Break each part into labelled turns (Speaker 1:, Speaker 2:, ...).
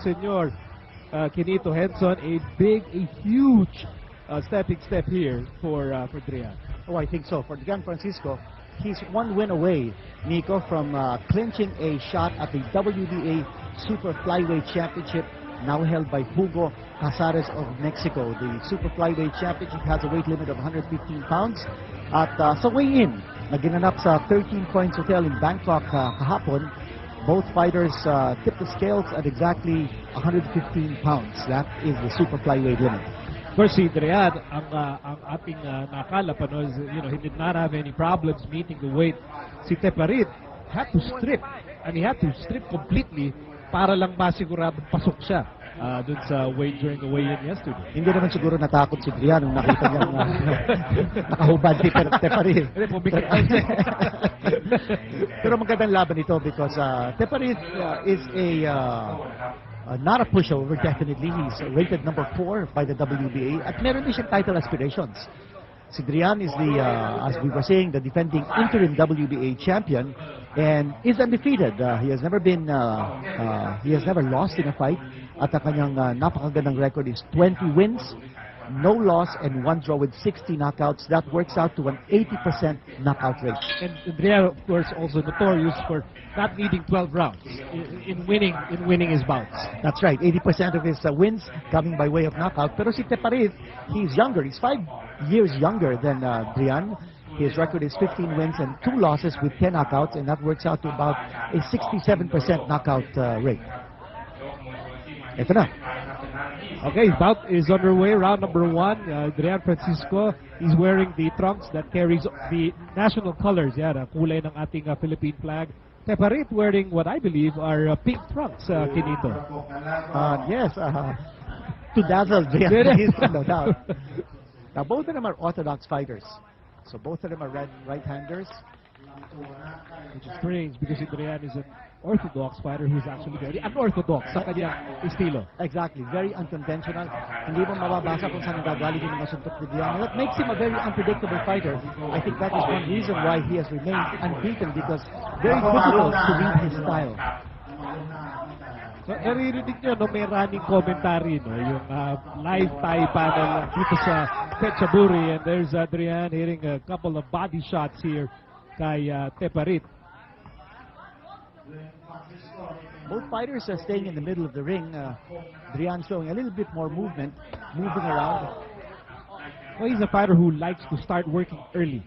Speaker 1: Senor Quinito Henson, a huge stepping step here for Drian.
Speaker 2: Oh, I think so. For Gian Francisco, he's one win away, Nico, from clinching a shot at the WBA Super Flyweight Championship, now held by Hugo Casares of Mexico. The Super Flyweight Championship has a weight limit of 115 pounds. At sa weigh-in, na ginanap sa 13 Points Hotel in Bangkok kahapon, both fighters tipped the scales at exactly 115 pounds. That is the Super Flyweight limit.
Speaker 1: Of course, si Drian, ang ating nakala pa, no, he did not have any problems meeting the weight. Si Teparit had to strip, and he had to strip completely para lang masigurado pasok siya dun sa weight during the weigh-in yesterday.
Speaker 2: Hindi naman siguro natakot si Drian nung nakita niya nakahubad si Teparit. Pero magandang laban ito because Teparit is not a pushover, definitely. He's rated number 4 by the WBA at meron din siyang title aspirations. Si Drian is the, as we were saying, the defending interim WBA champion and is undefeated. He has never been, he has never lost in a fight. At ang kanyang napakagandang record is 20 wins, no loss, and 1 draw with 60 knockouts. That works out to an 80% knockout rate.
Speaker 1: And Drian, of course, also notorious for not needing 12 rounds in winning his bouts.
Speaker 2: That's right. 80% of his wins coming by way of knockout. Pero si Teparit, he's younger. He's 5 years younger than Drian. His record is 15 wins and 2 losses with 10 knockouts, and that works out to about a 67% knockout rate. Ito na.
Speaker 1: Okay, bout is underway. Round number 1. Gian Francisco is wearing the trunks that carries the national colors. Yeah, the kulay ng ating Philippine flag. Teparit wearing what I believe are pink trunks, Quinito.
Speaker 2: Yes, to dazzle Gian Francisco, no doubt. Now, both of them are orthodox fighters. So both of them are right-handers.
Speaker 1: Which is strange because Drian is an orthodox fighter who's actually very unorthodox sa kanyang estilo.
Speaker 2: Exactly, very unconventional. Hindi mo mababasa kung saan nagagaling yung mga suntok ni Drian. That makes him a very unpredictable fighter. I think that is one reason why he has remained unbeaten because very difficult to read his style.
Speaker 1: So, naririnig nyo, no, may running commentary, no, yung live Thai panel dito sa Pechaburi, and there's Drian hitting a couple of body shots here kay Teparit.
Speaker 2: Both fighters are staying in the middle of the ring. Drian showing a little bit more movement, moving around.
Speaker 1: Well, he's a fighter who likes to start working early.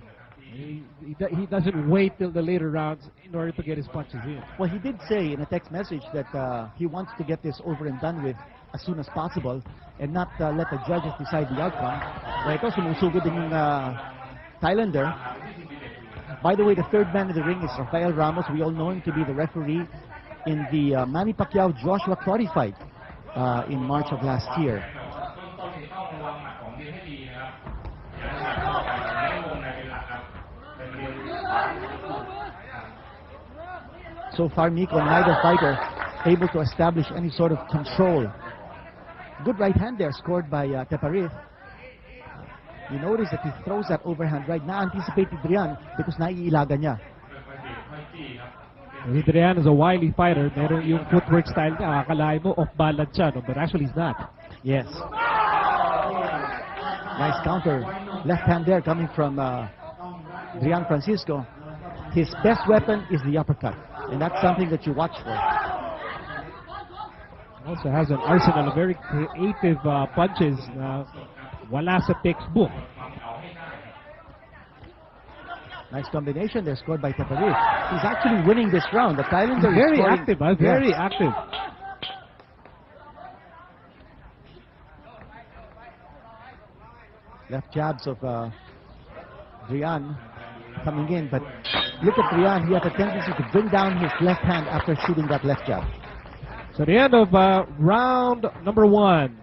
Speaker 1: He doesn't wait till the later rounds in order to get his punches in.
Speaker 2: Well, he did say in a text message that he wants to get this over and done with as soon as possible and not let the judges decide the outcome. Ito, sumusugod din yung Thailander. By the way, the third man in the ring is Rafael Ramos. We all know him to be the referee in the Manny Pacquiao-Joshua Crotty fight in March of last year. So far, Nico, neither fighter able to establish any sort of control. Good right hand there scored by Teparit. You notice that he throws that overhand right now, anticipated Drian because naiilagan niya.
Speaker 1: Drian is a wily fighter. Meron yung footwork style niya. Akalain mo off-balance siya, no? But actually he's not.
Speaker 2: Yes. Nice counter. Left hand there coming from Gian Francisco. His best weapon is the uppercut. And that's something that you watch for.
Speaker 1: Also has an arsenal of very creative punches. Wala sa textbook.
Speaker 2: Nice combination there scored by Teparit. He's actually winning this round. The Thailanders are
Speaker 1: very active, very active.
Speaker 2: Left jabs of Drian coming in, but look at Drian. He has a tendency to bring down his left hand after shooting that left jab.
Speaker 1: So the end of round number 1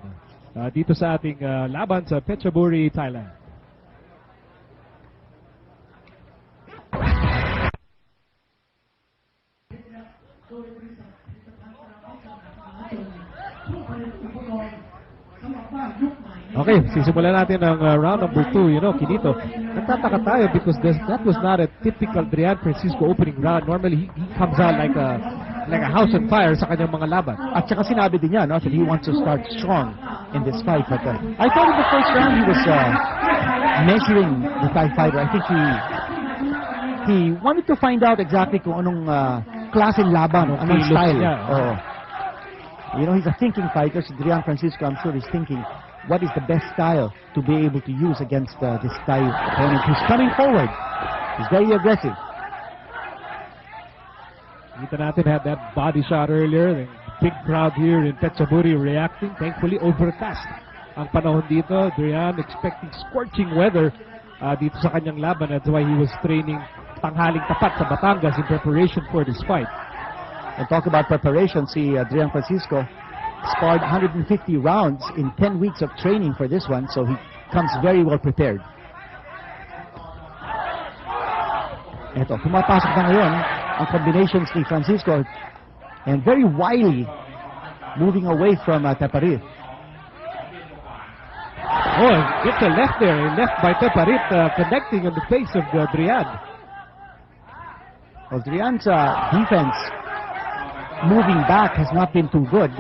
Speaker 1: dito sa ating laban sa Pechaburi, Thailand. Okay, sisimulan natin ang round number 2. You know, Quinito, nagtataka tayo because that was not a typical Drian Francisco opening round. Normally, he comes out like a like a house on fire sa kanyang mga laban.
Speaker 2: At saka sinabi din niya, no, that he wants to start strong in this fight. But I thought in the first round he was measuring the Thai fighter. I think he wanted to find out exactly kung anong klaseng laban o anong style. You know, he's a thinking fighter. So Drian Francisco, I'm sure he's thinking, what is the best style to be able to use against this Thai opponent who's coming forward. He's very aggressive.
Speaker 1: Kita natin had that body shot earlier. The big crowd here in Phetchaburi reacting. Thankfully, overcast ang panahon dito. Drian expecting scorching weather dito sa kanyang laban. That's why he was training tanghaling tapat sa Batangas in preparation for this fight.
Speaker 2: And talk about preparation, see Drian Francisco sparred 150 rounds in 10 weeks of training for this one, so he comes very well prepared. Ito, pumapasok na ngayon ang combinations ni Francisco and very wily moving away from Teparit.
Speaker 1: Oh, gets a left there. A left by Teparit connecting on the face of Drian.
Speaker 2: Well, Drian's defense moving back has not been too good.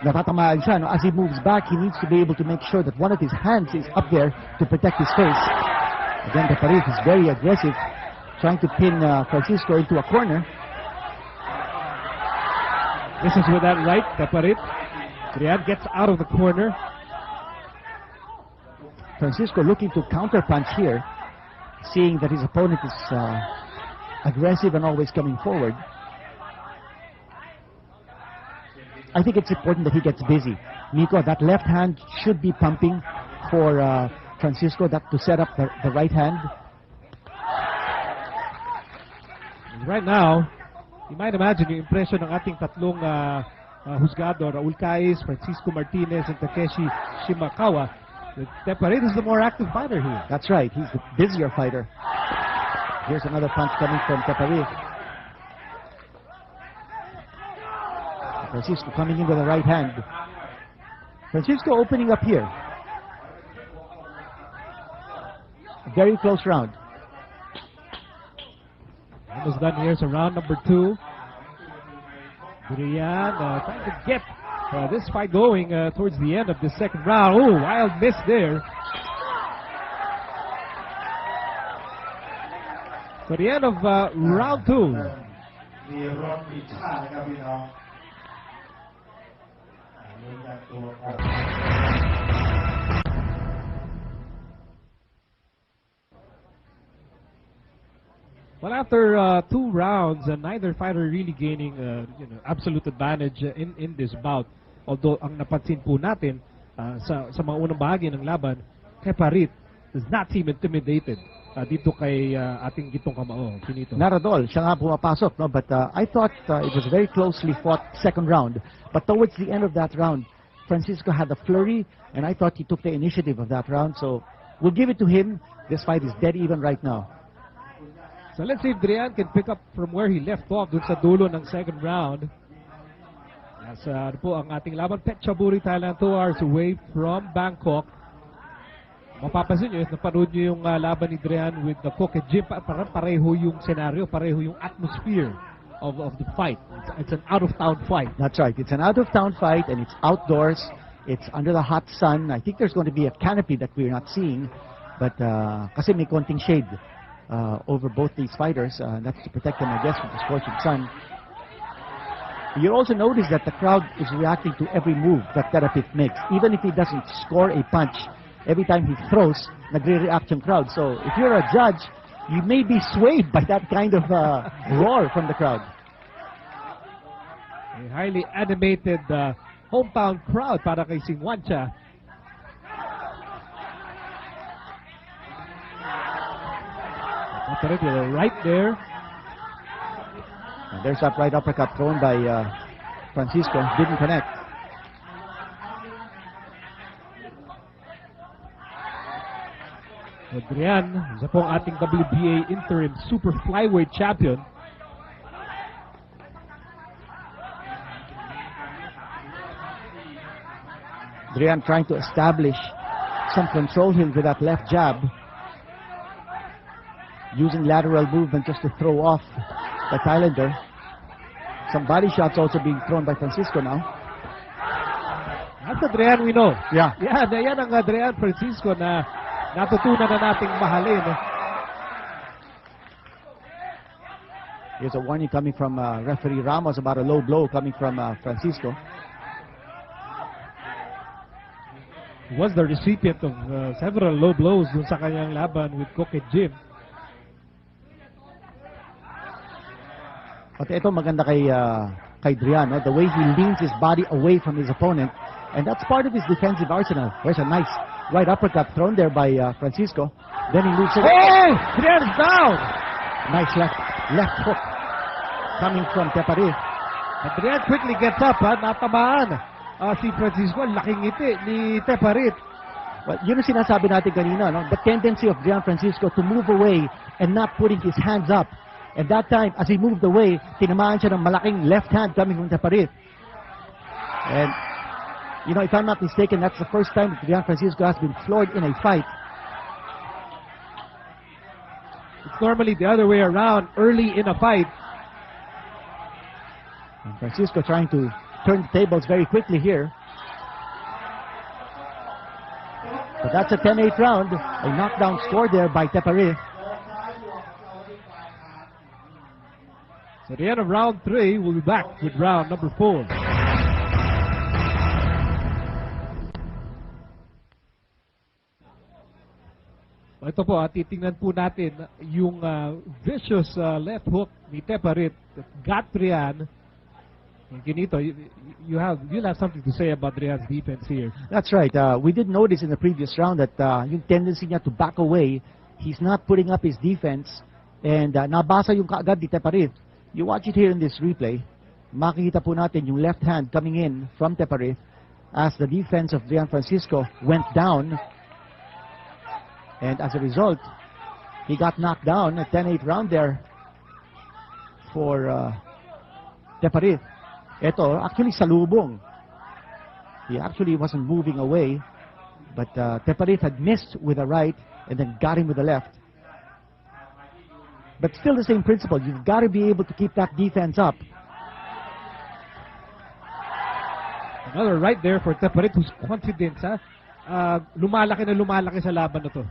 Speaker 2: Natatamaan siya. No? As he moves back, he needs to be able to make sure that one of his hands is up there to protect his face. Again, Teparit is very aggressive, trying to pin Francisco into a corner.
Speaker 1: This is with that right, Teparit. Drian gets out of the corner.
Speaker 2: Francisco looking to counterpunch here, seeing that his opponent is aggressive and always coming forward. I think it's important that he gets busy. Nico, that left hand should be pumping for Francisco to set up the right hand.
Speaker 1: Right now, you might imagine yung impression ng ating tatlong husgado, Raul Caiz, Francisco Martinez, and Takeshi Shimakawa. Teparit is the more active fighter here.
Speaker 2: That's right. He's the busier fighter. Here's another punch coming from Teparit. Francisco coming in with the right hand. Francisco opening up here. A very close round.
Speaker 1: Almost done here, so round number 2. Drian trying to get this fight going towards the end of the second round. Oh, wild miss there. So the end of round 2. Well, after 2 rounds, neither fighter really gaining absolute advantage in this bout. Although ang napansin po natin sa mga unang bahagi ng laban, Teparit does not seem intimidated dito kay ating gitong kamao, Finito.
Speaker 2: Not at all. Siya nga pumapasok, no? But I thought it was a very closely fought second round. But towards the end of that round, Francisco had a flurry, and I thought he took the initiative of that round. So we'll give it to him. This fight is dead even right now.
Speaker 1: So let's see if Drian can pick up from where he left off dun sa dulo ng second round. As po ang ating laban, Phetchaburi, Thailand, 2 hours away from Bangkok. Mapapansin nyo, napanood nyo yung laban ni Drian with the Phuket Gym. Parang pareho yung scenario, pareho yung atmosphere of the fight. It's an out-of-town fight.
Speaker 2: That's right. It's an out-of-town fight, and it's outdoors. It's under the hot sun. I think there's going to be a canopy that we're not seeing. But kasi may konting shade over both these fighters. That's to protect them, I guess, from the scorching sun. You'll also notice that the crowd is reacting to every move that Terapit makes. Even if he doesn't score a punch, every time he throws, nagre-react yung crowd. So if you're a judge, you may be swayed by that kind of roar from the crowd.
Speaker 1: A highly animated hometown crowd para kay Singwancha. Right there.
Speaker 2: And there's that right uppercut thrown by Francisco. Didn't connect.
Speaker 1: Drian, isa pong ating WBA interim super flyweight champion.
Speaker 2: Drian trying to establish some control here with that left jab. Using lateral movement just to throw off the Thailander. Some body shots also being thrown by Francisco now.
Speaker 1: That's Adrian we know.
Speaker 2: Yeah.
Speaker 1: Yan ang Adrian Francisco na natutunan na nating mahalin.
Speaker 2: Here's a warning coming from referee Ramos about a low blow coming from Francisco.
Speaker 1: He was the recipient of several low blows dun sa kanyang laban with Cook and Jim.
Speaker 2: But ito maganda kay Adrian, no? The way he leans his body away from his opponent, and that's part of his defensive arsenal. There's a nice right uppercut thrown there by Francisco. Then he moves away.
Speaker 1: Hey! Adrian's down!
Speaker 2: Nice left hook coming from Teparit.
Speaker 1: Adrian quickly gets up, natamaan. Si Francisco, laking ngiti ni Teparit.
Speaker 2: Well, yun ang sinasabi natin kanina, no? The tendency of Gian Francisco to move away and not putting his hands up. At that time, as he moved away, tinamaan siya ng malaking left hand coming from Teparit. And, you know, if I'm not mistaken, that's the first time that Gian Francisco has been floored in a fight.
Speaker 1: It's normally the other way around, early in a fight.
Speaker 2: And Francisco trying to turn the tables very quickly here. But that's a 10-8 round. A knockdown score there by Teparit.
Speaker 1: So at the end of round 3, we'll be back with round number 4. Ito po, titingnan po natin yung vicious left hook ni Teparit that got Rian. Ganito, you'll have something to say about Rian's defense here.
Speaker 2: That's right. We did notice in the previous round that yung tendency niya to back away, he's not putting up his defense, and nabasa yung kaagad ni Teparit. You watch it here in this replay. Makikita po natin yung left hand coming in from Teparit as the defense of Gian Francisco went down. And as a result, he got knocked down. A 10-8 round there for Teparit. Ito, actually salubong. He actually wasn't moving away. But Teparit had missed with the right and then got him with the left. But still the same principle. You've got to be able to keep that defense up.
Speaker 1: Another right there for Teparit, whose confidence, lumalaki na lumalaki sa laban na to.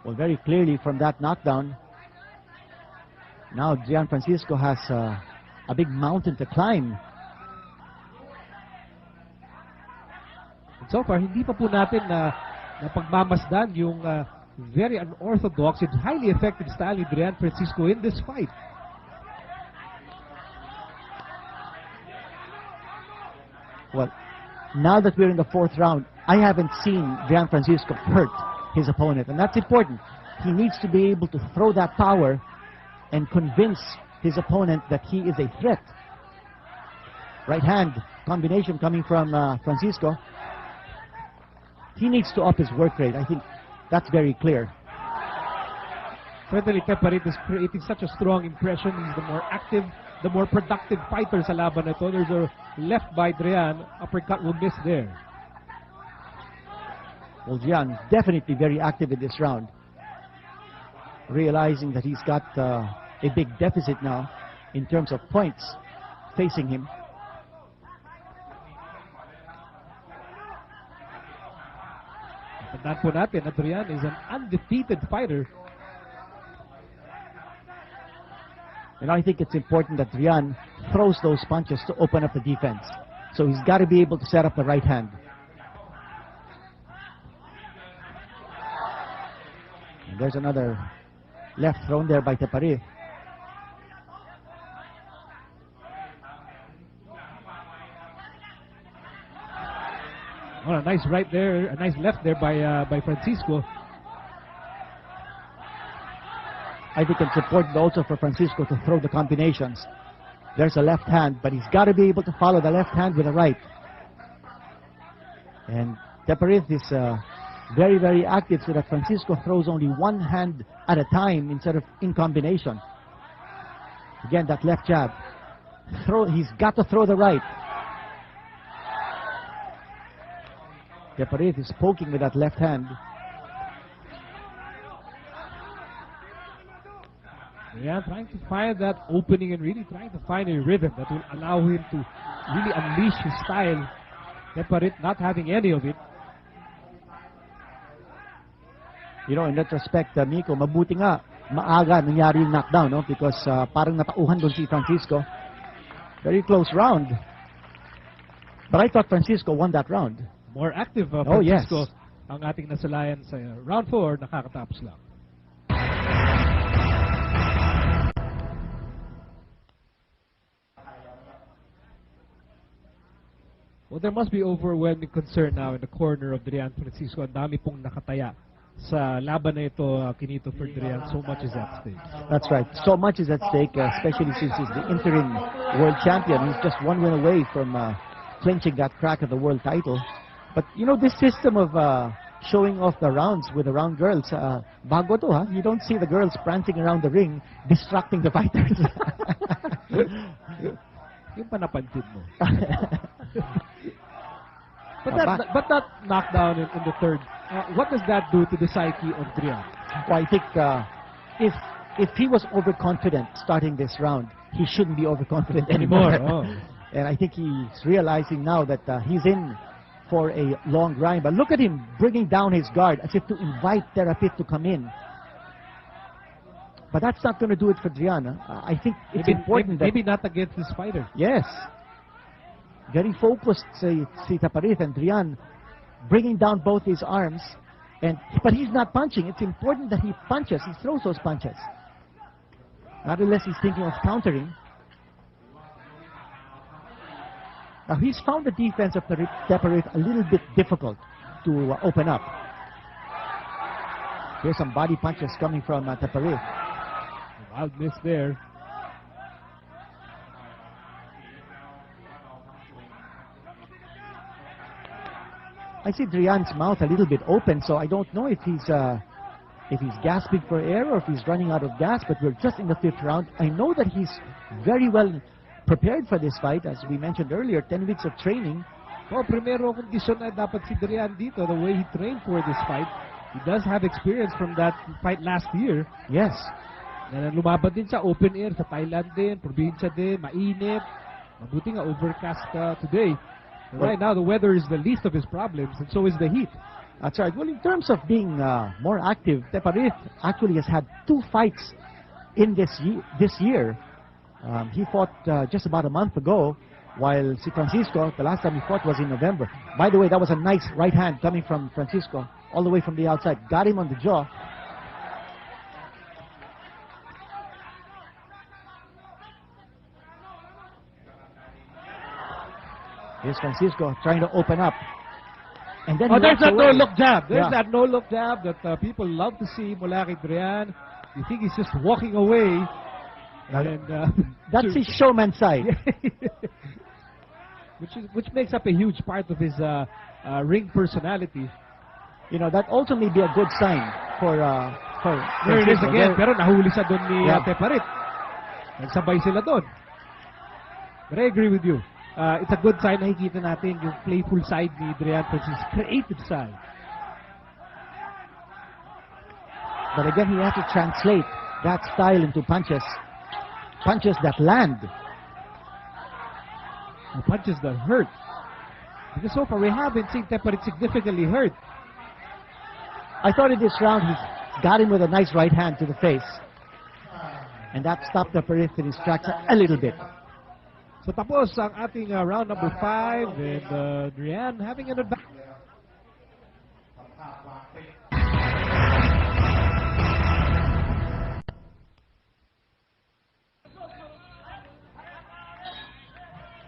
Speaker 2: Well, very clearly from that knockdown, now Gian Francisco has a big mountain to climb.
Speaker 1: And so far, hindi pa po natin na pagmamasdan yung very unorthodox and highly effective style ni Gian Francisco in this fight.
Speaker 2: Well, now that we're in the 4th round, I haven't seen Gian Francisco hurt his opponent, and that's important. He needs to be able to throw that power and convince his opponent that he is a threat. Right hand combination coming from Francisco. He needs to up his work rate. I think that's very clear.
Speaker 1: Certainly, Teparit is creating such a strong impression. He's the more active, the more productive fighter sa laban na ito. There's a left by Adrian. Uppercut will miss there.
Speaker 2: Well, Gian definitely very active in this round. Realizing that he's got a big deficit now in terms of points facing him.
Speaker 1: Tandaan po natin, Adrian is an undefeated fighter.
Speaker 2: And I think it's important that Rian throws those punches to open up the defense. So he's got to be able to set up the right hand. And there's another left thrown there by Teparit.
Speaker 1: Oh, a nice right there, a nice left there by Francisco.
Speaker 2: I think it's important also for Francisco to throw the combinations. There's a left hand, but he's got to be able to follow the left hand with the right. And Teparit is very, very active so that Francisco throws only one hand at a time instead of in combination. Again, that left jab. He's got to throw the right. Teparit is poking with that left hand.
Speaker 1: Adrian trying to find that opening and really trying to find a rhythm that will allow him to really unleash his style. Teparit not having any of it.
Speaker 2: You know, in retrospect, Miko, mabuti nga maaga nangyari yung knockdown, no? Because parang natauhan doon si Francisco. Very close round. But I thought Francisco won that round.
Speaker 1: More active
Speaker 2: Oh, yes.
Speaker 1: Francisco ang ating nasalayan sa round 4, nakakatapos lang. Well, there must be overwhelming concern now in the corner of Drian Francisco. Ang dami pong nakataya sa laban na ito, Kinito, for Drian. So much is at stake.
Speaker 2: That's right. So much is at stake, especially since he's the interim world champion. He's just one win away from clinching that crack at the world title. But, you know, this system of showing off the rounds with the round girls, bago to, ha? You don't see the girls prancing around the ring, distracting the fighters.
Speaker 1: Yung pa napansin mo. But that knockdown in the third, what does that do to the psyche of Drian?
Speaker 2: Well, I think if he was overconfident starting this round, he shouldn't be overconfident anymore.
Speaker 1: Oh.
Speaker 2: And I think he's realizing now that he's in for a long grind. But look at him bringing down his guard as if to invite Terapit to come in. But that's not going to do it for Drian. I think it's important that...
Speaker 1: Maybe not against this fighter.
Speaker 2: Yes. Very focused, si Teparit, and Drian bringing down both his arms. But he's not punching. It's important that he punches. He throws those punches. Not unless he's thinking of countering. Now, he's found the defense of Teparit a little bit difficult to open up. Here's some body punches coming from Teparit.
Speaker 1: Wild miss there.
Speaker 2: I see Drian's mouth a little bit open, so I don't know if he's gasping for air or if he's running out of gas, but we're just in the 5th round. I know that he's very well prepared for this fight, as we mentioned earlier, 10 weeks of training.
Speaker 1: Oh, primero kondisyon na dapat si Drian dito, the way he trained for this fight. He does have experience from that fight last year.
Speaker 2: Yes.
Speaker 1: Na lumaban din sa open air sa Thailand din, probinsya din, mainit. Mabuti nga overcast today. Right now, the weather is the least of his problems, and so is the heat.
Speaker 2: That's right. Well, in terms of being more active, Teparit actually has had 2 fights in this year. He fought just about a month ago, while si Francisco, the last time he fought was in November. By the way, that was a nice right hand coming from Francisco, all the way from the outside. Got him on the jaw. Here's Francisco trying to open up. And then
Speaker 1: there's that no-look jab. There's
Speaker 2: Yeah.
Speaker 1: that no-look jab that people love to see mula kay Drian. You think he's just walking away. And,
Speaker 2: That's his showman side.
Speaker 1: which makes up a huge part of his ring personality.
Speaker 2: You know, that also may be a good sign for
Speaker 1: There it is
Speaker 2: Francisco.
Speaker 1: again, pero nahuli siya doon ni
Speaker 2: Yeah.
Speaker 1: Teparit. Nagsabay sila doon. But I agree with you. It's a good sign na nakikita natin yung playful side ni Drian Francisco, creative side.
Speaker 2: But again, he has to translate that style into punches. Punches that land.
Speaker 1: The punches that hurt. Because so far we haven't seen Teparit significantly hurt.
Speaker 2: I thought in this round he got him with a nice right hand to the face. And that stopped Teparit in his tracks a little bit.
Speaker 1: So tapos ang ating round number 5, and Drian having an advantage.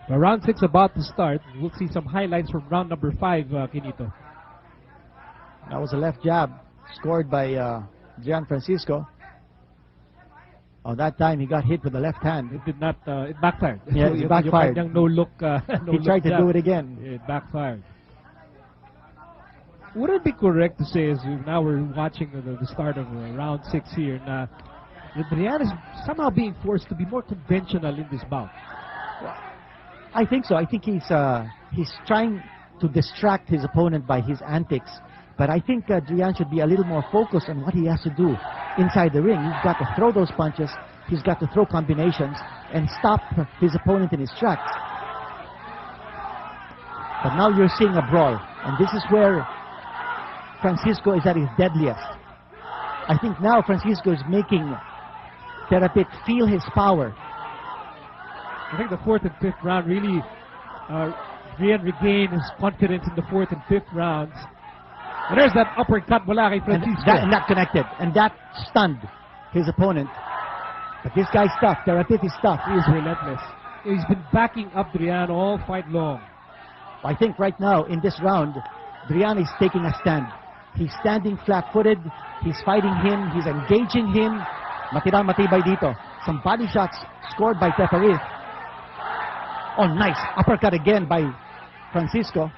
Speaker 1: Round 6 about to start. We'll see some highlights from round number 5, Kinito.
Speaker 2: That was a left jab scored by Drian Francisco. Oh, that time he got hit with the left hand.
Speaker 1: It did not, it backfired.
Speaker 2: Yeah, it backfired.
Speaker 1: Yung no-look,
Speaker 2: He tried to do it again.
Speaker 1: It backfired. Would it be correct to say, as now we're watching the start of round 6 here, that Drian is somehow being forced to be more conventional in this bout?
Speaker 2: I think so. I think he's trying to distract his opponent by his antics. But I think Drian should be a little more focused on what he has to do inside the ring. He's got to throw those punches, he's got to throw combinations and stop his opponent in his tracks. But now you're seeing a brawl, and this is where Francisco is at his deadliest. I think now Francisco is making Terapit feel his power.
Speaker 1: I think the 4th and 5th round really regained his confidence in the 4th and 5th rounds. And there's that uppercut mula kay Francisco.
Speaker 2: And that connected, and that stunned his opponent. But this guy's tough. Terapit is tough.
Speaker 1: He is relentless. He's been backing up Drian all fight long.
Speaker 2: I think right now in this round, Drian is taking a stand. He's standing flat-footed. He's fighting him. He's engaging him. Matirang matibay dito. Some body shots scored by Teparit. Oh, nice. Uppercut again by Francisco.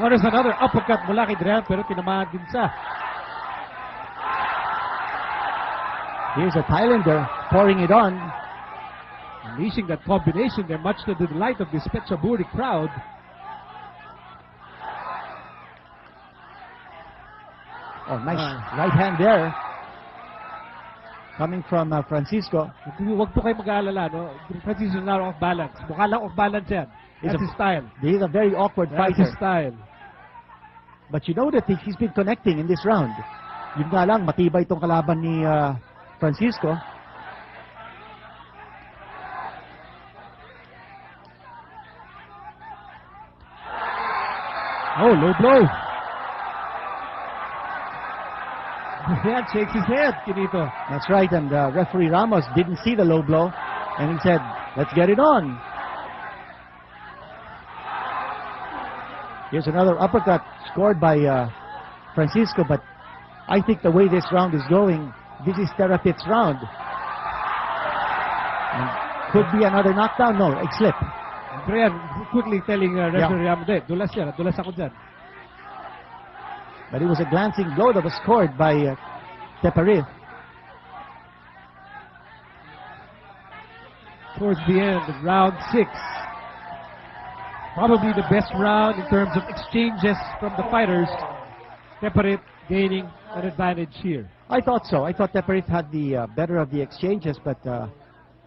Speaker 1: Oh, there's another uppercut mula kay Drian pero tinamaan din siya.
Speaker 2: Here's a Thailander pouring it on.
Speaker 1: Unleashing that combination there, much to the delight of this Pechaburi crowd.
Speaker 2: Oh, nice right hand there. Coming from Francisco.
Speaker 1: Huwag po kayo mag-aalala, no? Francisco is not off balance. Mukha lang off balance yan. That's his style.
Speaker 2: He's a very awkward fighter.
Speaker 1: That's his style.
Speaker 2: But you know that he's been connecting in this round. Yun nga lang, matibay itong kalaban ni Francisco.
Speaker 1: Oh, low blow. Yeah, shakes his head, Kinito.
Speaker 2: That's right, and referee Ramos didn't see the low blow, and he said, let's get it on. Here's another uppercut scored by Francisco, but I think the way this round is going, this is Terapit's round. And could be another knockdown. No, a slip.
Speaker 1: Brian quickly telling referee Ramos, dulas yan, dulas ako dyan.
Speaker 2: But it was a glancing blow that was scored by Teparit.
Speaker 1: Towards the end of round 6. Probably the best round in terms of exchanges from the fighters. Teparit gaining an advantage here.
Speaker 2: I thought so. I thought Teparit had the better of the exchanges, but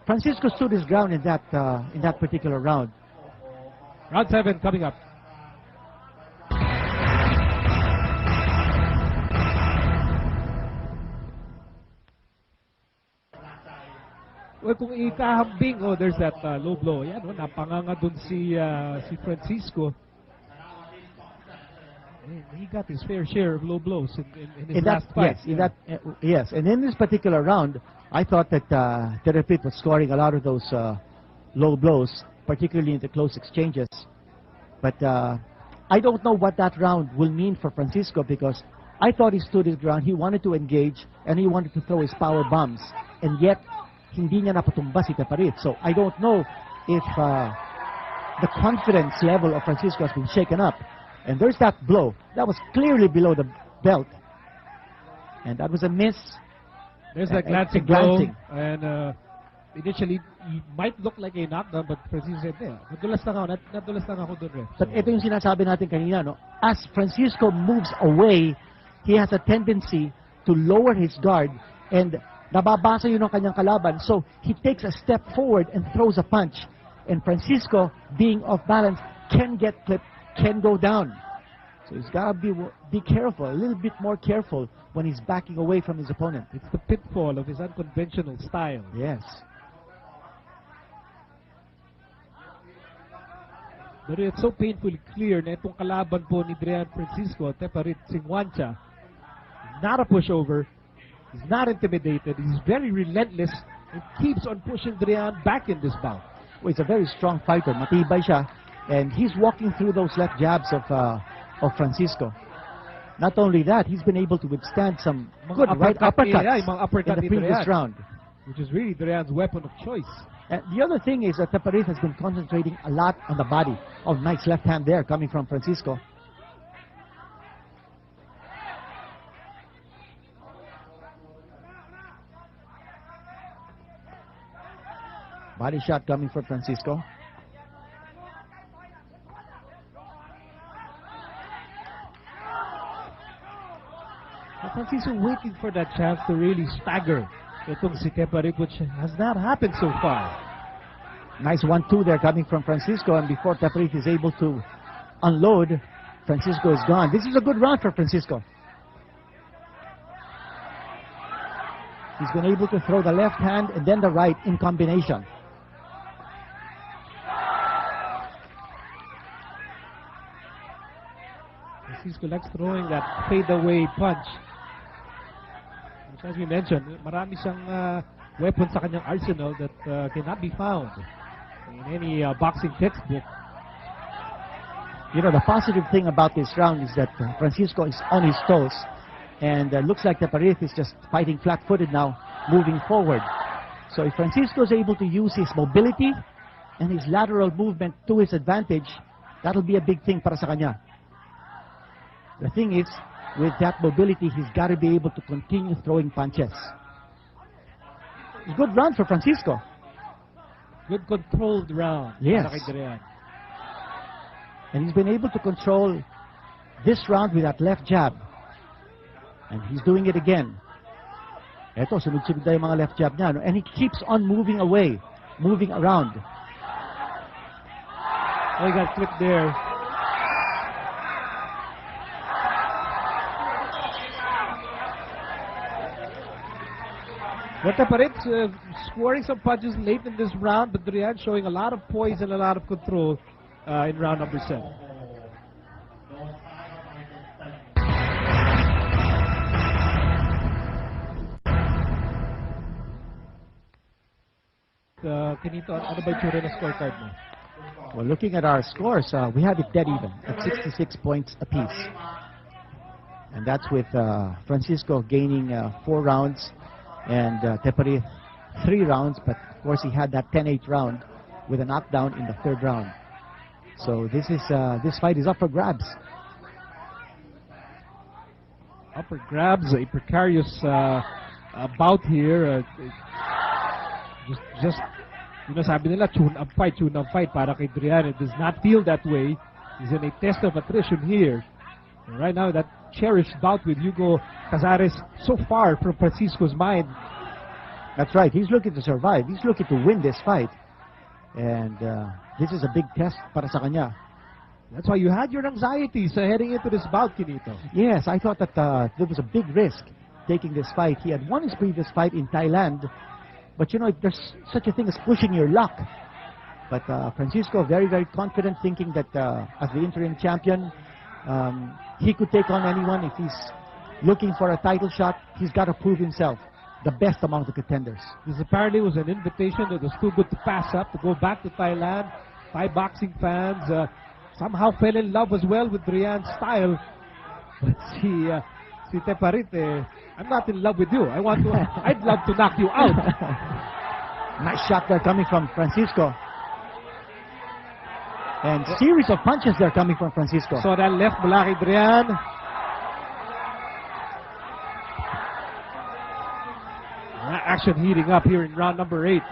Speaker 2: Francisco stood his ground in that particular round.
Speaker 1: Round 7 coming up. Well, kung ikahambing, oh, there's that low blow. Yan, oh, napanganga dun si Francisco. He got his fair share of low blows in his last fight.
Speaker 2: Yes, yes. And in this particular round, I thought that Terapit was scoring a lot of those low blows, particularly in the close exchanges. But I don't know what that round will mean for Francisco, because I thought he stood his ground. He wanted to engage, and he wanted to throw his power bombs. And yet, hindi niya napatumba si Teparit. So I don't know if the confidence level of Francisco has been shaken up. And there's that blow. That was clearly below the belt. And that was a miss.
Speaker 1: There's that glancing blow. And initially, it might look like a knockdown, but Francisco said, nadulas lang ako dun, ref.
Speaker 2: But ito yung sinasabi natin kanina, no? As Francisco moves away, he has a tendency to lower his guard, and nababasa yun ng kanyang kalaban. So he takes a step forward and throws a punch. And Francisco, being off balance, can get clipped, can go down. So he's got to be careful, a little bit more careful when he's backing away from his opponent.
Speaker 1: It's the pitfall of his unconventional style.
Speaker 2: Yes.
Speaker 1: But it's so painfully clear na itong kalaban po ni Drian Francisco, Teparit Singwancha, not a pushover. He's not intimidated. He's very relentless and keeps on pushing Drian back in this bout.
Speaker 2: Well, he's a very strong fighter. Matibay siya. And he's walking through those left jabs of Francisco. Not only that, he's been able to withstand some good right uppercuts in the previous round.
Speaker 1: Which is really Drian's weapon of choice.
Speaker 2: And the other thing is that Teparit has been concentrating a lot on the body. Oh, nice left hand there coming from Francisco. Body shot coming from Francisco.
Speaker 1: Francisco waiting for that chance to really stagger itong si Teparit, which has not happened so far.
Speaker 2: Nice 1-2 there coming from Francisco, and before Teparit is able to unload, Francisco is gone. This is a good round for Francisco. He's been able to throw the left hand and then the right in combination.
Speaker 1: Francisco likes throwing that fade-away punch. Which, as we mentioned, marami siyang weapons sa kanyang arsenal that cannot be found in any boxing textbook.
Speaker 2: You know, the positive thing about this round is that Francisco is on his toes, and looks like Teparit is just fighting flat-footed now, moving forward. So if Francisco is able to use his mobility and his lateral movement to his advantage, that'll be a big thing para sa kanya. The thing is, with that mobility, he's got to be able to continue throwing punches. It's a good round for Francisco.
Speaker 1: Good controlled round.
Speaker 2: Yes.
Speaker 1: Para kay Drian.
Speaker 2: And he's been able to control this round with that left jab. And he's doing it again. Eto, sunod-sunod na yung mga left jab niya. No? And he keeps on moving away, moving around.
Speaker 1: Oh, he got clipped there. But Teparit scoring some punches late in this round, but Drian showing a lot of poise and a lot of control in round number 7. Kinito, ano ba yung tsura na scorecard mo?
Speaker 2: Well, looking at our scores, we have it dead even at 66 points apiece. And that's with Francisco gaining 4 rounds and Teparit 3 rounds, but of course he had that 10-8 round with a knockdown in the 3rd round. So this fight is up for grabs.
Speaker 1: Up for grabs, a precarious bout here. Just you know, sabi nila tune-up fight para kay Drian. It does not feel that way. He's in a test of attrition here. And right now, that cherished bout with Hugo Cazares so far from Francisco's mind.
Speaker 2: That's right. He's looking to survive. He's looking to win this fight. And this is a big test para sa kanya.
Speaker 1: That's why you had your anxieties heading into this bout, Kinito.
Speaker 2: Yes, I thought that there was a big risk taking this fight. He had won his previous fight in Thailand. But you know, there's such a thing as pushing your luck. But Francisco, very, very confident, thinking that as the interim champion, he could take on anyone. If he's looking for a title shot, he's got to prove himself the best among the contenders.
Speaker 1: This apparently was an invitation that was too good to pass up, to go back to Thailand. Thai boxing fans somehow fell in love as well with Drian's style. But si Teparit, I'm not in love with you. I'd love to knock you out.
Speaker 2: Nice shot there coming from Francisco. And series of punches there coming from Francisco.
Speaker 1: So that left mula kay Drian. Action heating up here in round number 8.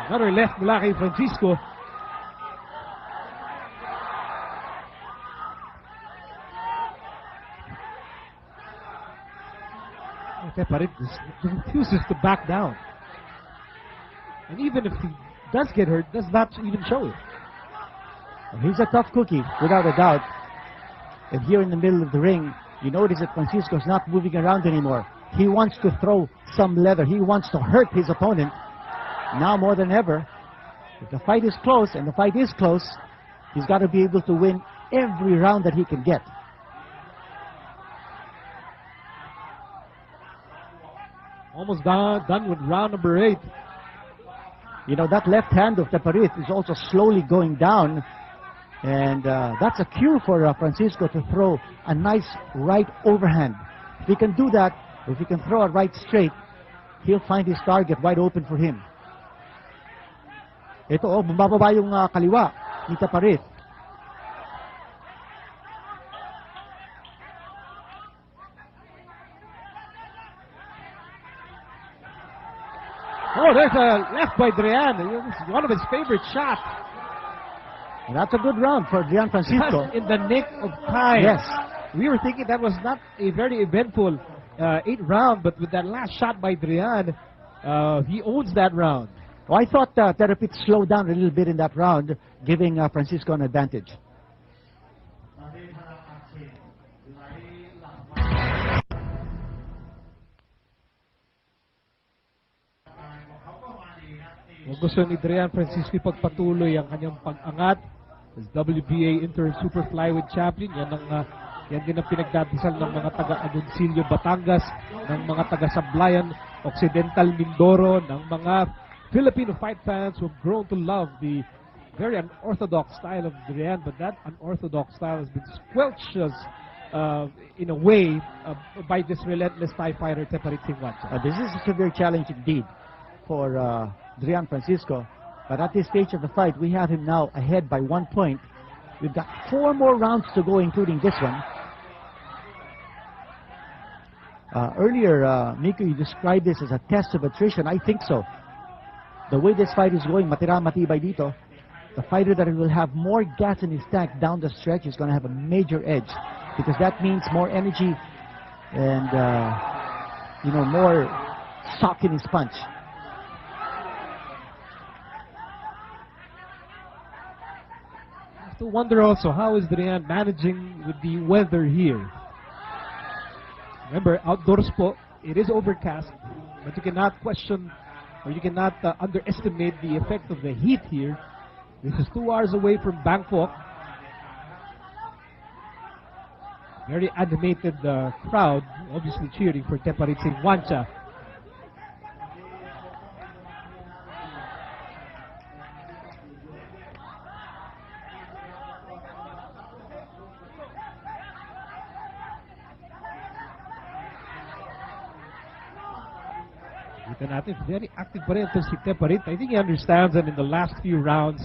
Speaker 1: Another left mula kay Francisco. Teparit refuses to back down. And even if he does get hurt, does not even show it.
Speaker 2: He's a tough cookie, without a doubt. And here in the middle of the ring, you notice that Francisco's not moving around anymore. He wants to throw some leather. He wants to hurt his opponent. Now more than ever, if the fight is close, and the fight is close, he's got to be able to win every round that he can get.
Speaker 1: Almost done with round number 8.
Speaker 2: You know, that left hand of Teparit is also slowly going down. And that's a cue for Francisco to throw a nice right overhand. If he can do that, if he can throw a right straight, he'll find his target wide open for him. Ito, bumababa yung kaliwa ni Teparit.
Speaker 1: Oh, there's a left by Drian. This is one of his favorite shots.
Speaker 2: And that's a good round for Adrian Francisco.
Speaker 1: Just in the nick of time.
Speaker 2: Yes.
Speaker 1: We were thinking that was not a very eventful 8th round, but with that last shot by Adrian, he owns that round.
Speaker 2: Well, I thought Terapit slowed down a little bit in that round, giving Francisco an advantage.
Speaker 1: Kung gusto ni Adrian Francisco pagpatuloy ang kanyang pag-angat as WBA Interim Super Flyweight Champion, yan din ang pinagdadasal ng mga taga-Agoncillo, Batangas, ng mga taga-Sablayan, Occidental Mindoro, ng mga Filipino fight fans who have grown to love the very unorthodox style of Adrian, but that unorthodox style has been squelched in a way by this relentless Thai fighter, Teparit Singwancha.
Speaker 2: This is a severe challenge indeed for Adrian Francisco, but at this stage of the fight, we have him now ahead by 1 point. We've got 4 more rounds to go, including this one. Earlier, Miko, you described this as a test of attrition. I think so. The way this fight is going, matibay dito, the fighter that will have more gas in his tank down the stretch is going to have a major edge, because that means more energy and more shock in his punch.
Speaker 1: To wonder also, how is Adrian managing with the weather here? Remember, outdoors po, it is overcast, but you cannot question or you cannot underestimate the effect of the heat here. This is 2 hours away from Bangkok. Very animated crowd, obviously cheering for Teparit Singwancha. Very active pa rin ito si Teparit. I think he understands that in the last few rounds,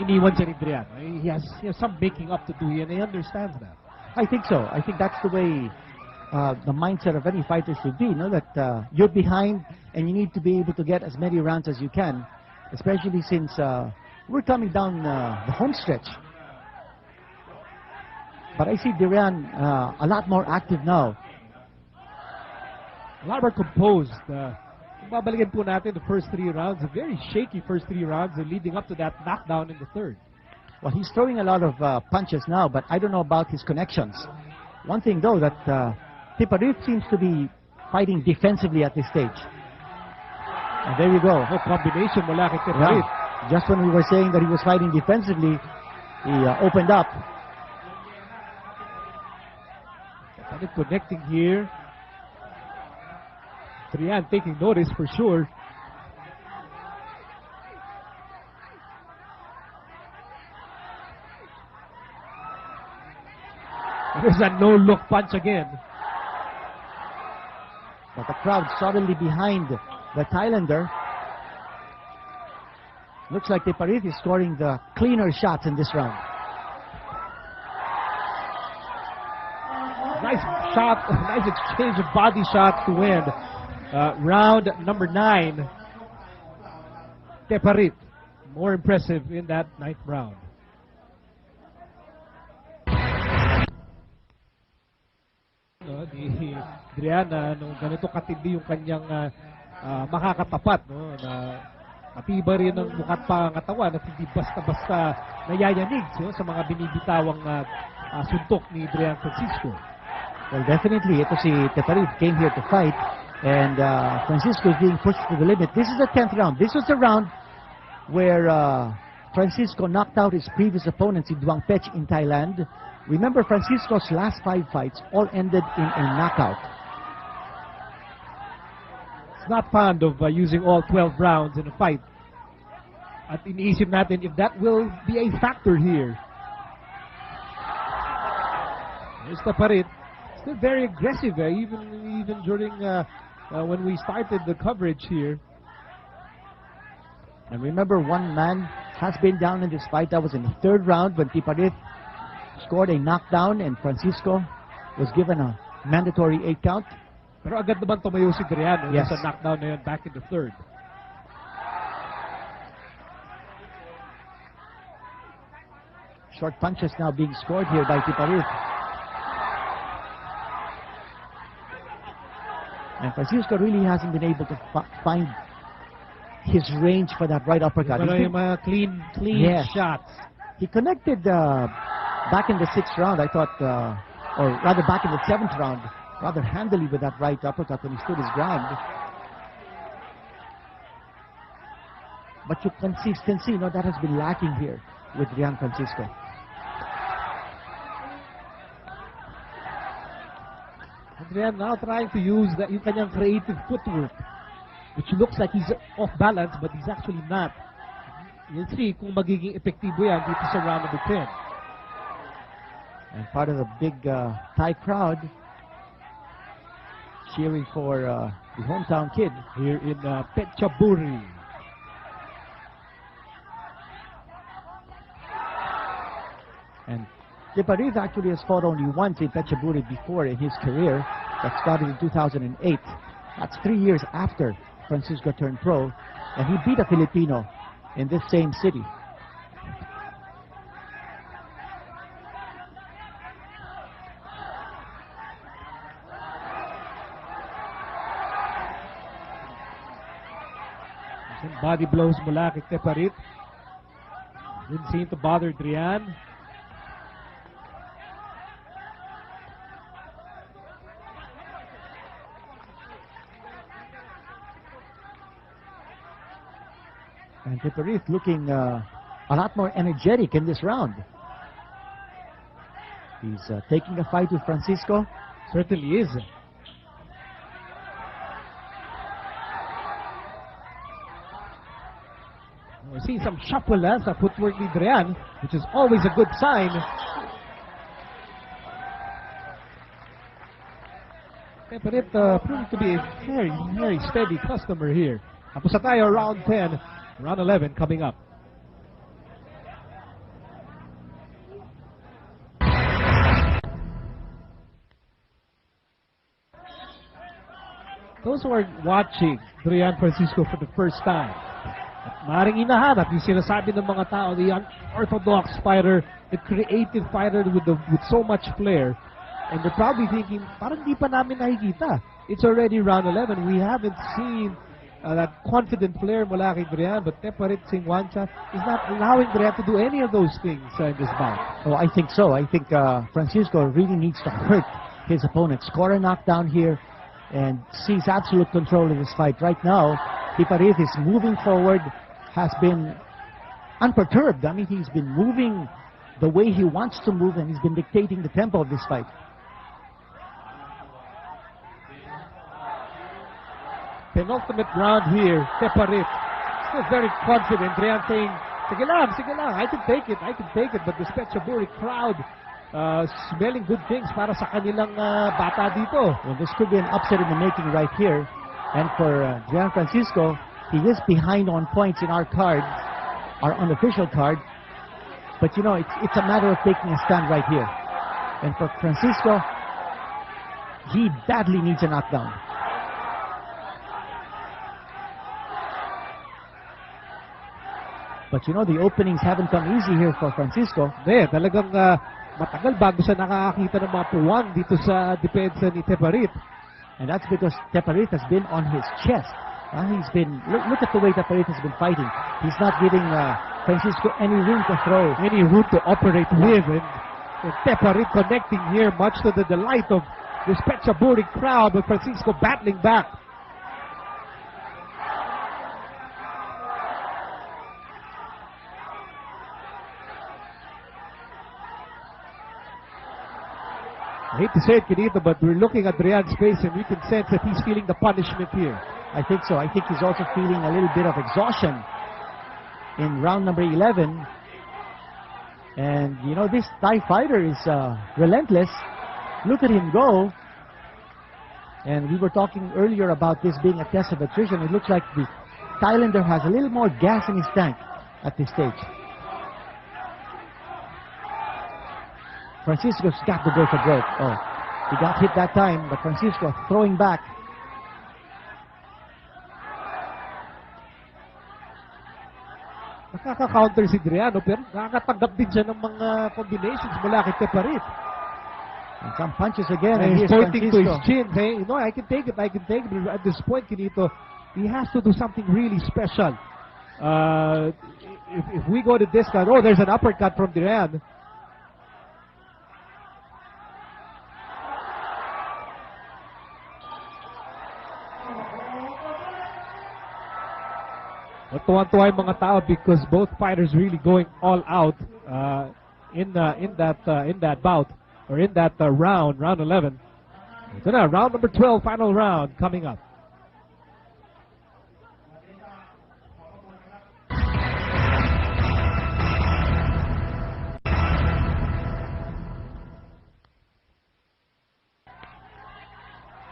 Speaker 1: iniwan siya ni Adrian. He has some making up to do here, and he understands that.
Speaker 2: I think so. I think that's the way the mindset of any fighter should be, that you're behind and you need to be able to get as many rounds as you can, especially since we're coming down the home stretch. But I see Adrian a lot more active now.
Speaker 1: A lot more composed. Babalikan po natin the first 3 rounds, a very shaky first 3 rounds leading up to that knockdown in the 3rd.
Speaker 2: Well, he's throwing a lot of punches now, but I don't know about his connections. One thing though, that Teparit seems to be fighting defensively at this stage. And there you go.
Speaker 1: No combination mula kay Teparit.
Speaker 2: Yeah. Just when we were saying that he was fighting defensively, he opened up.
Speaker 1: Teparit connecting here. Adrian taking notice for sure. There's a no-look punch again.
Speaker 2: But the crowd suddenly behind the Thailander. Looks like Teparit is scoring the cleaner shots in this round.
Speaker 1: Nice shot, nice exchange of body shots to win. Round number 9. Teparit, more impressive in that 9th round. Ni Adrian, nung ganito katindi yung kanyang makakatapat, na matibay rin ang mukat pangatawan at hindi basta-basta nayayanig sa mga binibitawang suntok ni Adrian Francisco.
Speaker 2: Well, definitely, ito si Teparit came here to fight, and Francisco is being pushed to the limit. This is the 10th round. This was the round where Francisco knocked out his previous opponent, si Duang Pech in Thailand. Remember, Francisco's last 5 fights all ended in a knockout.
Speaker 1: He's not fond of using all 12 rounds in a fight. At iniisip natin if that will be a factor here. There's Teparit. Still very aggressive, even during when we started the coverage here.
Speaker 2: And remember, one man has been down in this fight. That was in the 3rd round when Teparit scored a knockdown and Francisco was given a mandatory 8 count.
Speaker 1: Pero agad naman tumayo si Adrian
Speaker 2: yes.
Speaker 1: sa knockdown na yun back in the 3rd.
Speaker 2: Short punches now being scored here by Tiparit. And Francisco really hasn't been able to find his range for that right uppercut.
Speaker 1: Clean
Speaker 2: yes.
Speaker 1: shots.
Speaker 2: He connected back in the 6th round, I thought, or rather back in the 7th round, rather handily with that right uppercut when he stood his ground. But you can see, that has been lacking here with Rian Francisco.
Speaker 1: Rian now trying to use yung kanyang creative footwork, which looks like he's off balance, but he's actually not. You'll see kung magiging epektibo yan dito sa round number 10.
Speaker 2: And part of the big Thai crowd cheering for the hometown kid
Speaker 1: here in Phetchaburi.
Speaker 2: And Tiparit actually has fought only once in Phetchaburi before in his career. That started in 2008. That's 3 years after Francisco turned pro. And he beat a Filipino in this same city.
Speaker 1: Some body blows mula kay Tiparit. Didn't seem to bother Drian.
Speaker 2: And Tiparit looking a lot more energetic in this round. He's taking a fight with Francisco.
Speaker 1: Certainly is. We're seeing some shuffle sa footwork ni Drian, which is always a good sign. Tiparit proved to be a very, very steady customer here. Tapos na tayo, round 10. Round 11 coming up. Those who are watching Rian Francisco for the first time, maaaring inahanap yung sinasabi ng mga tao, the unorthodox fighter, the creative fighter with so much flair. And they're probably thinking, parang di pa namin nakikita. It's already round 11. We haven't seen that confident player mula kay Drian, but Tiparit Singwancha is not allowing Drian to do any of those things in this bout.
Speaker 2: Oh, I think so. I think Francisco really needs to hurt his opponent, score a knockdown here, and seize absolute control of this fight. Right now, Tiparit is moving forward, has been unperturbed. I mean, he's been moving the way he wants to move, and he's been dictating the tempo of this fight.
Speaker 1: Penultimate round here, Tiparit still very confident. Drian saying, sige lang, I can take it. But this Phetchaburi crowd smelling good things para sa kanilang bata dito.
Speaker 2: Well, this could be an upset in the making right here. And for Drian Francisco, he is behind on points in our card, our unofficial card. But you know, it's a matter of taking a stand right here. And for Francisco, he badly needs a knockdown. But you know, the openings haven't come easy here for Francisco.
Speaker 1: Talagang matagal bago siya nakakakita ng mga puwang dito sa depensa ni Tiparit.
Speaker 2: And that's because Tiparit has been on his chest. He's been, look at the way Tiparit has been fighting. He's not giving Francisco any room to throw.
Speaker 1: Any room to operate with. And Tiparit connecting here, much to the delight of this Phetchaburi crowd, but Francisco battling back. I hate to say it, Quinito, but we're looking at Drian's face and we can sense that he's feeling the punishment here.
Speaker 2: I think so. I think he's also feeling a little bit of exhaustion in round number 11. And, you know, this Thai fighter is relentless. Look at him go. And we were talking earlier about this being a test of attrition. It looks like the Thailander has a little more gas in his tank at this stage. Francisco's got to go for broke. Oh, he got hit that time, but Francisco throwing back.
Speaker 1: nakaka-counter si Driano, pero nakakatanggap din siya ng mga combinations mula kay Teparit.
Speaker 2: And some punches again.
Speaker 1: And he's
Speaker 2: here's
Speaker 1: pointing to his
Speaker 2: Francisco.
Speaker 1: chin, saying, you know, I can take it. But at this point, Kinito, he has to do something really special. If we go to this cut, oh, there's an uppercut from Drian. Tuwan-tuwa yung mga tao because both fighters really going all out in that bout or in that round 11. Ito na, round number 12, final round coming up.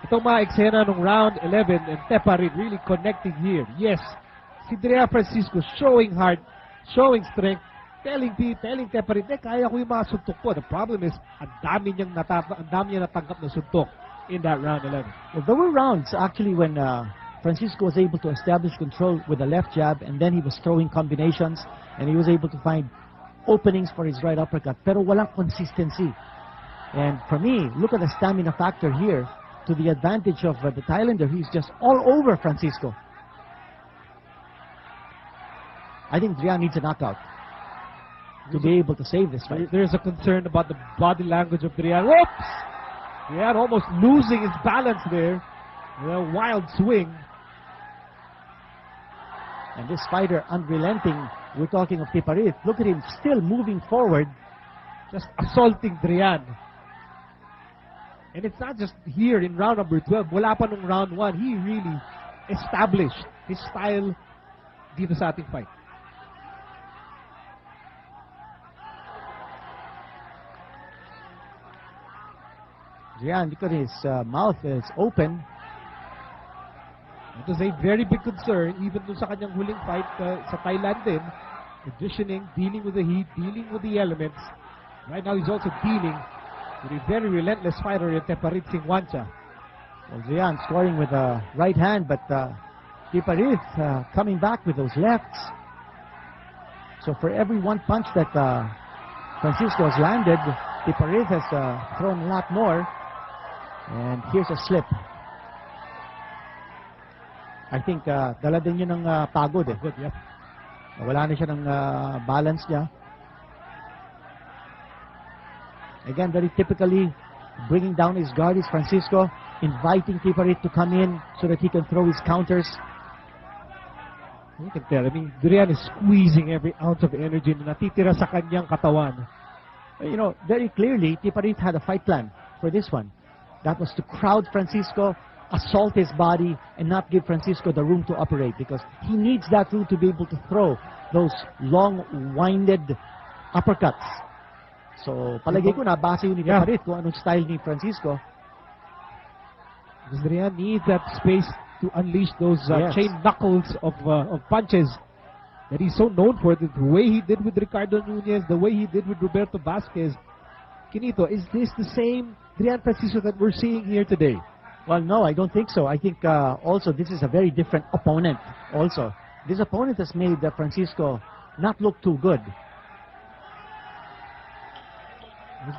Speaker 1: Itong mga eksena ng round 11 and Teparit really connecting here. Yes, si Drea Francisco showing heart, showing strength, telling Teparit, kaya ko yung mga suntok ko. The problem is, ang dami niya natanggap na suntok in that round 11.
Speaker 2: Well, there were rounds actually when Francisco was able to establish control with a left jab, and then he was throwing combinations, and he was able to find openings for his right uppercut. Pero walang consistency. And for me, look at the stamina factor here to the advantage of the Thailander. He's just all over Francisco. I think Drian needs a knockout to be able to save this fight.
Speaker 1: There's a concern about the body language of Drian. Whoops! Drian almost losing his balance there. A wild swing.
Speaker 2: And this fighter unrelenting, we're talking of Teparit. Look at him still moving forward.
Speaker 1: Just assaulting Drian. And it's not just here in round number 12. Wala pa nung round 1. He really established his style dito sa ating fight.
Speaker 2: Drian, look at his mouth is open.
Speaker 1: It was a very big concern, even dun sa kanyang huling fight sa Thailand din. Conditioning, dealing with the heat, dealing with the elements. Right now, he's also dealing with a very relentless fighter in Teparit Singwancha.
Speaker 2: Well, Drian scoring with a right hand, but Teparit coming back with those lefts. So for every one punch that Francisco has landed, Teparit has thrown a lot more. And here's a slip. I think dala din yun ng pagod eh.
Speaker 1: Good, yeah.
Speaker 2: Wala na siya ng balance niya. Again, very typically bringing down his guard is Francisco, inviting Teparit to come in so that he can throw his counters.
Speaker 1: You can tell, I mean, Drian is squeezing every ounce of energy na natitira sa kanyang katawan.
Speaker 2: You know, very clearly, Teparit had a fight plan for this one. That was to crowd Francisco, assault his body, and not give Francisco the room to operate, because he needs that room to be able to throw those long, winded uppercuts. So, palagay ko na, base yun ni Teparit kung anong style ni Francisco.
Speaker 1: Drian needs that space to unleash those chain knuckles of punches that he's so known for. The way he did with Ricardo Nunez, the way he did with Roberto Vasquez. Kinito, is this the same Drian Francisco that we're seeing here today?
Speaker 2: Well, no, I don't think so. I think also this is a very different opponent also. This opponent has made Francisco not look too good.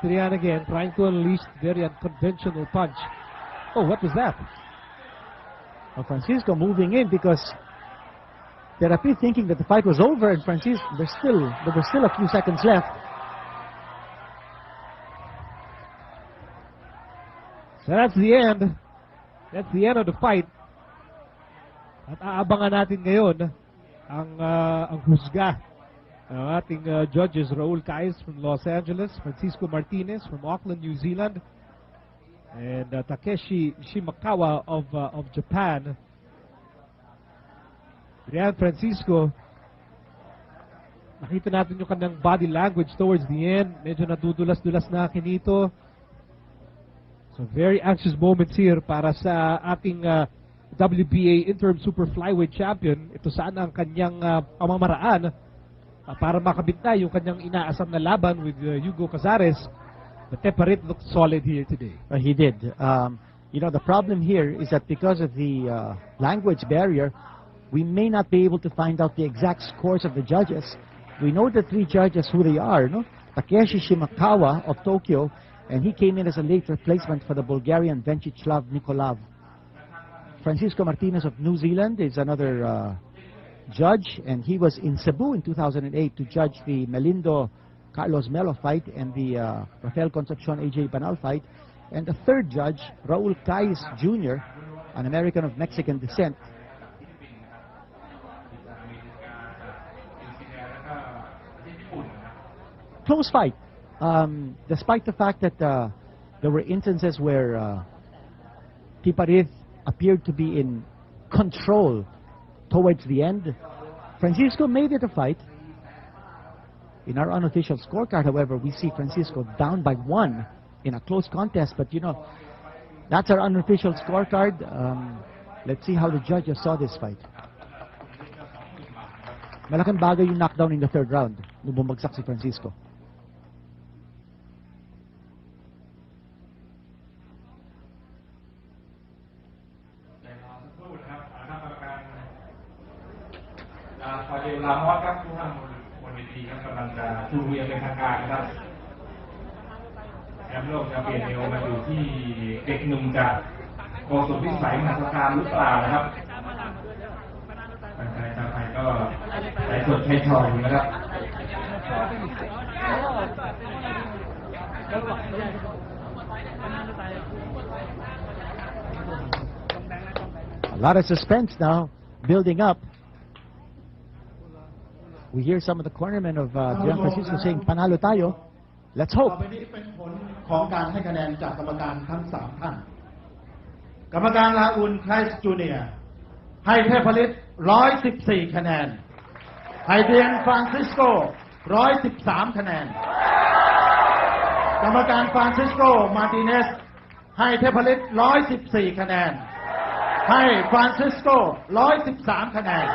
Speaker 1: Drian again trying to unleash very unconventional punch. Oh, what was that?
Speaker 2: Well, Francisco moving in because Therapy thinking that the fight was over, and Francisco, there were still a few seconds left.
Speaker 1: So that's the end. That's the end of the fight. At aabangan natin ngayon ang husga ng ating judges, Raul Caiz from Los Angeles, Francisco Martinez from Auckland, New Zealand, and Takeshi Shimakawa of Japan. Drian Francisco, nakita natin yung kanyang body language towards the end. Medyo nadudulas-dulas na kinito. So very anxious moments here para sa ating WBA Interim Super Flyweight Champion. Ito sana ang kanyang pamamaraan para makabit na yung kanyang inaasam na laban with Hugo Cazares. But Teparit looked solid here today.
Speaker 2: He did. You know, the problem here is that because of the language barrier, We may not be able to find out the exact scores of the judges. We know the 3 judges who they are, no? Takeshi Shimakawa of Tokyo, and he came in as a late replacement for the Bulgarian Venchislav Nikolav. Francisco Martinez of New Zealand is another judge, and he was in Cebu in 2008 to judge the Melindo Carlos Melo fight and the Rafael Concepcion AJ Banal fight. And the 3rd judge, Raul Caiz Jr., an American of Mexican descent. Close fight, despite the fact that there were instances where Tiparit appeared to be in control towards the end. Francisco made it a fight. In our unofficial scorecard, however, we see Francisco down by 1 in a close contest. But, you know, that's our unofficial scorecard. Let's see how the judges saw this fight. Malaking bagay yung knockdown in the 3rd round nung bumagsak si Francisco. A lot of suspense now building up. We hear some of the cornermen of Gian Francisco saying, "Panalo tayo." Let's hope.
Speaker 3: เป็นผลของการให้คะแนนจากกรรมการทั้ง 3 ท่าน กรรมการลาอุนไครส์จูเนียร์ให้เทพฤทธิ์114 คะแนน ให้เดียนฟรานซิสโก113 คะแนน กรรมการฟรานซิสโกมาร์ติเนสให้เทพฤทธิ์114 คะแนน ให้ฟรานซิสโก113 คะแนน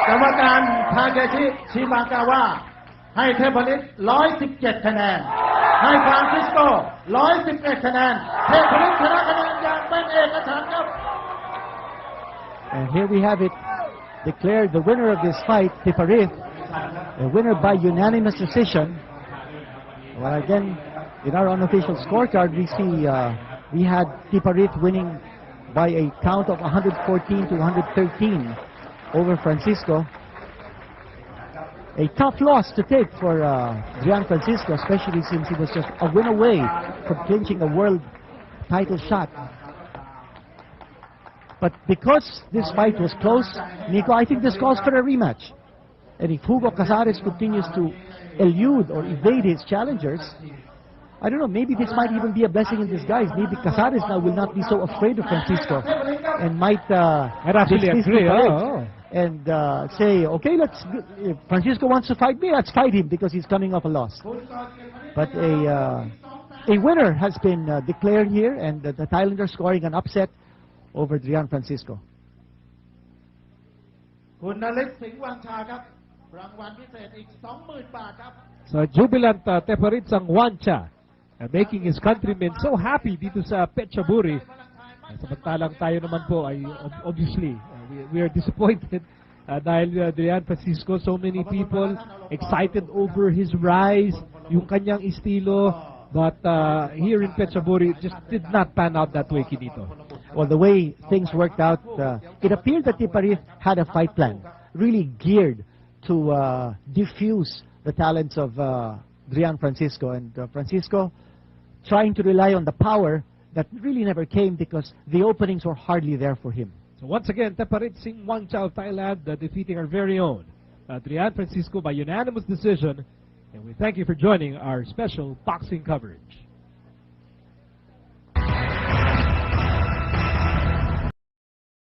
Speaker 3: กรรมการทาเคชิชิมากาวะให้เทพฤทธิ์117 คะแนน ให้ฟรานซิสโก111 คะแนน เทพฤทธิ์ชนะคะแนนอย่างเป็นเอกฉันท์ครับ
Speaker 2: And here we have it declared the winner of this fight, Tiparit, a winner by unanimous decision. Well, again, in our unofficial scorecard, we see we had Tiparit winning by a count of 114 to 113 over Francisco. A tough loss to take for Gian Francisco, especially since he was just a win away from clinching a world title shot. But because this fight was close, Nico, I think this calls for a rematch. And if Hugo Casares continues to elude or evade his challengers, I don't know, maybe this might even be a blessing in disguise. Maybe Casares now will not be so afraid of Francisco and might
Speaker 1: actually agree.
Speaker 2: And say, okay, if Francisco wants to fight me, let's fight him because he's coming off a loss. But a winner has been declared here, and the Thailander scoring an upset over Gian Francisco.
Speaker 3: คุณนฤทธิ์สิงห์วังชาครับ รางวัลพิเศษอีก 20,000 บาทครับ
Speaker 1: So jubilant Tiparit Sangwancha, making his countrymen so happy dito sa Phetchaburi. Samantalang tayo naman po ay obviously we are disappointed dahil Gian Francisco, so many people excited over his rise, yung kanyang estilo, but here in Phetchaburi it just did not pan out that way, Kinito.
Speaker 2: Well, the way things worked out, it appeared that Tiparit had a fight plan, really geared to diffuse the talents of Gian Francisco. And Francisco trying to rely on the power that really never came because the openings were hardly there for him.
Speaker 1: So once again, Tiparit Singwangcha of Thailand defeating our very own Gian Francisco by unanimous decision. And we thank you for joining our special boxing coverage.